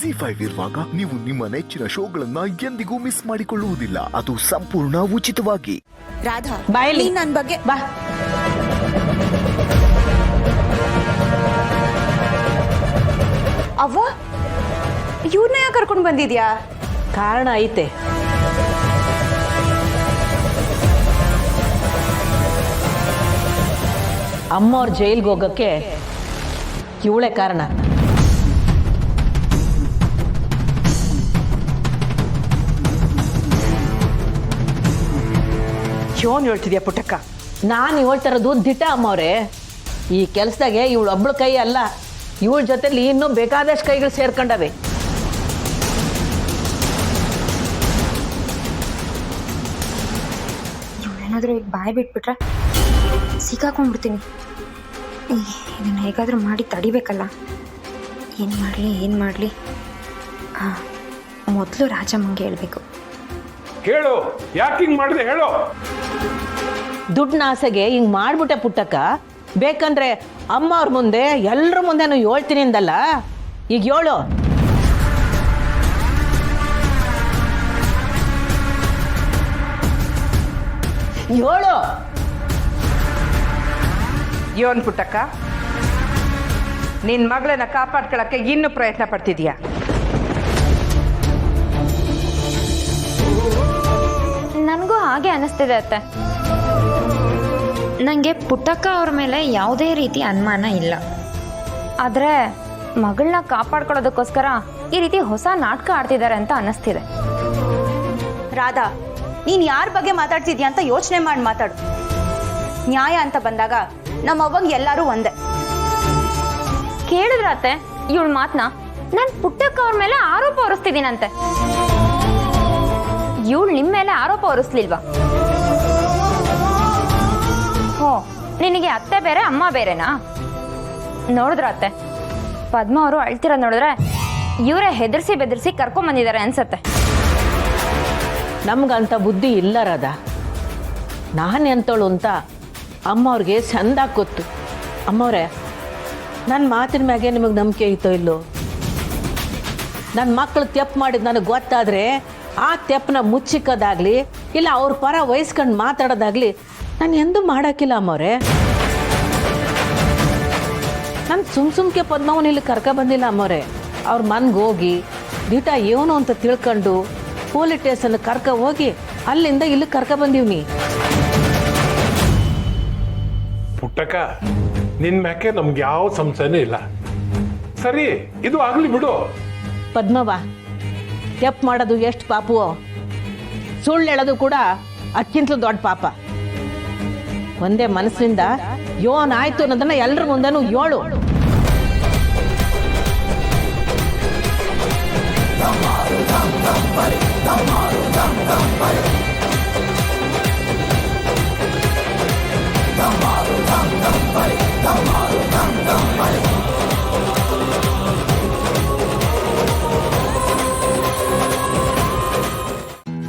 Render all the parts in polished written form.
ZEE5 ಇರುವಾಗ ನೀವು ನಿಮ್ಮ ನೆಚ್ಚಿನ ಶೋಗಳನ್ನ ಎಂದಿಗೂ ಮಿಸ್ ಮಾಡಿಕೊಳ್ಳುವುದಿಲ್ಲ. ಅದು ಸಂಪೂರ್ಣ ಉಚಿತವಾಗಿ. ರಾಧಾ ಬಾಯಲ್ಲಿ ನನ್ ಬಗ್ಗೆ ಬಾ. ಅವ್ವ ಇವ್ರನ್ನ ಯಾಕೆ ಕರ್ಕೊಂಡು ಬಂದಿದ್ಯಾ? ಕಾರಣ ಐತೆ. ಅಮ್ಮವ್ರ ಜೈಲ್ಗೆ ಹೋಗಕ್ಕೆ ಇವಳೆ ಕಾರಣ. ಯೋನ್ ಹೇಳ್ತಿದ್ಯಾ ಪುಟ್ಟಕ್ಕ? ನಾನು ಹೇಳ್ತಿರೋದು ದಿಟ ಅಮ್ಮವ್ರೆ. ಈ ಕೆಲಸದಾಗೆ ಇವಳು ಒಬ್ಳು ಕೈ ಅಲ್ಲ, ಇವಳ ಜೊತೆಲಿ ಇನ್ನೂ ಬೇಕಾದಷ್ಟು ಕೈಗಳು ಸೇರ್ಕೊಂಡವೆ. ಇವಳೇನಾದರೂ ಈಗ ಬಾಯಿ ಬಿಟ್ಬಿಟ್ರೆ ಸಿಕ್ಕಾಕೊಂಡ್ಬಿಡ್ತೀನಿ. ಇದನ್ನು ಹೇಗಾದರೂ ಮಾಡಿ ತಡಿಬೇಕಲ್ಲ. ಏನು ಮಾಡಲಿ ಮೊದಲು ರಾಜಮ್ಮಂಗೆ ಹೇಳ್ಬೇಕು. ಹೇಳು, ಯಾಕೆ ಹಿಂಗೆ ಮಾಡಿದೆ ಹೇಳು. ದುಡ್ಡಿನ ಆಸೆಗೆ ಹಿಂಗೆ ಮಾಡ್ಬಿಟ್ಟೆ ಪುಟ್ಟಕ್ಕ. ಬೇಕಂದ್ರೆ ಅಮ್ಮ ಅವ್ರ ಮುಂದೆ ಎಲ್ಲರ ಮುಂದೆನೂ ಹೇಳ್ತೀನಿ ಅಂದಲ್ಲ, ಈಗ ಹೇಳು. ಹೇಳು. ಯೋನ್ ಪುಟ್ಟಕ್ಕ, ನಿನ್ನ ಮಗಳನ್ನ ಕಾಪಾಡ್ಕೊಳ್ಳೋಕ್ಕೆ ಇನ್ನೂ ಪ್ರಯತ್ನ ಪಡ್ತಿದ್ಯಾ? ನನಗೂ ಹಾಗೆ ಅನ್ನಿಸ್ತಿದೆ ಅತ್ತೆ. ನನಗೆ ಪುಟ್ಟಕ್ಕ ಅವ್ರ ಮೇಲೆ ಯಾವುದೇ ರೀತಿ ಅನುಮಾನ ಇಲ್ಲ. ಆದರೆ ಮಗಳನ್ನ ಕಾಪಾಡ್ಕೊಳ್ಳೋದಕ್ಕೋಸ್ಕರ ಈ ರೀತಿ ಹೊಸ ನಾಟಕ ಆಡ್ತಿದ್ದಾರೆ ಅಂತ ಅನ್ನಿಸ್ತಿದೆ. ರಾಧಾ, ನೀನ್ ಯಾರ ಬಗ್ಗೆ ಮಾತಾಡ್ತಿದ್ಯಾ ಅಂತ ಯೋಚನೆ ಮಾಡಿ ಮಾತಾಡು. ನ್ಯಾಯ ಅಂತ ಬಂದಾಗ ನಮ್ಮ ಅವ್ವಂಗೆ ಎಲ್ಲರೂ ಒಂದೇ. ಕೇಳಿದ್ರತ್ತೆ ಇವಳ ಮಾತನ್ನ? ನಾನು ಪುಟ್ಟಕ್ಕ ಅವ್ರ ಮೇಲೆ ಆರೋಪ ಹೊರಿಸ್ತಿದ್ದೀನಂತೆ. ಇವಳು ನಿಮ್ಮ ಮೇಲೆ ಆರೋಪ ಹೊರಿಸ್ಲಿಲ್ವಾ? ಹೋ, ನಿನಗೆ ಅತ್ತೆ ಬೇರೆ ಅಮ್ಮ ಬೇರೆನಾ? ನೋಡಿದ್ರ ಅತ್ತೆ, ಪದ್ಮ ಅವರು ಅಳ್ತಿರೋದು ನೋಡಿದ್ರೆ ಇವರೇ ಹೆದರ್ಸಿ ಬೆದರ್ಸಿ ಕರ್ಕೊಂಬಂದಿದ್ದಾರೆ ಅನ್ಸತ್ತೆ. ನಮ್ಗಂತ ಬುದ್ಧಿ ಇಲ್ಲ ರಾಧಾ. ನಾನು ಎಂತವಳು ಅಂತ ಅಮ್ಮ ಅವ್ರಿಗೆ ಚಂದಾಗಿ ಗೊತ್ತು. ಅಮ್ಮವ್ರೆ, ನನ್ನ ಮಾತಿನ ಮ್ಯಾಗೆ ನಿಮಗೆ ನಂಬಿಕೆ ಇತ್ತೋ ಇಲ್ಲೋ? ನನ್ನ ಮಕ್ಕಳು ತೆಪ್ಪು ಮಾಡಿದ್ದು ನನಗೆ ಗೊತ್ತಾದರೆ ಆ ತೆಪ್ಪನ್ನ ಮುಚ್ಚಿಕ್ಕೋದಾಗಲಿ ಇಲ್ಲ ಅವ್ರ ಪರ ವಹಿಸ್ಕೊಂಡು ಮಾತಾಡೋದಾಗಲಿ ನಾನು ಎಂದೂ ಮಾಡೋಕ್ಕಿಲ್ಲ ಅಮ್ಮವ್ರೆ. ನಾನು ಸುಮ್ಕೆ ಪದ್ಮವನ್ನ ಇಲ್ಲಿ ಬಂದಿಲ್ಲ ಅಮ್ಮವ್ರೆ. ಅವ್ರ ಮನ್ಗೆ ಹೋಗಿ ದಿಟ ಏನು ಅಂತ ತಿಳ್ಕೊಂಡು ಪೊಲೀಸ್ ಸ್ಟೇಷನ್ ಹೋಗಿ ಅಲ್ಲಿಂದ ಇಲ್ಲಿ ಬಂದೀವ್ನಿ. ಪುಟ್ಟಕ್ಕ, ನಿನ್ ಮ್ಯಾಕೆ ನಮ್ಗೆ ಯಾವ ಸಂಶಯನೂ ಇಲ್ಲ. ಸರಿ, ಇದು ಆಗ್ಲಿ ಬಿಡು. ಪದ್ಮವ್ವ, ತೆಪ್ಪು ಮಾಡೋದು ಎಷ್ಟು ಪಾಪವೋ, ಸುಳ್ಳು ಹೇಳೋದು ಕೂಡ ಅದಕ್ಕಿಂತಲೂ ದೊಡ್ಡ ಪಾಪ. ಒಂದೇ ಮನಸ್ಸಿನಿಂದ ಯೋನ್ ಆಯ್ತು ಅನ್ನೋದನ್ನ ಎಲ್ಲರ ಮುಂದೆನೂ ಹೇಳು.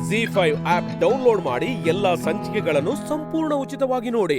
ZEE5 ಆಪ್ ಡೌನ್ಲೋಡ್ ಮಾಡಿ ಎಲ್ಲಾ ಸಂಚಿಕೆಗಳನ್ನು ಸಂಪೂರ್ಣ ಉಚಿತವಾಗಿ ನೋಡಿ.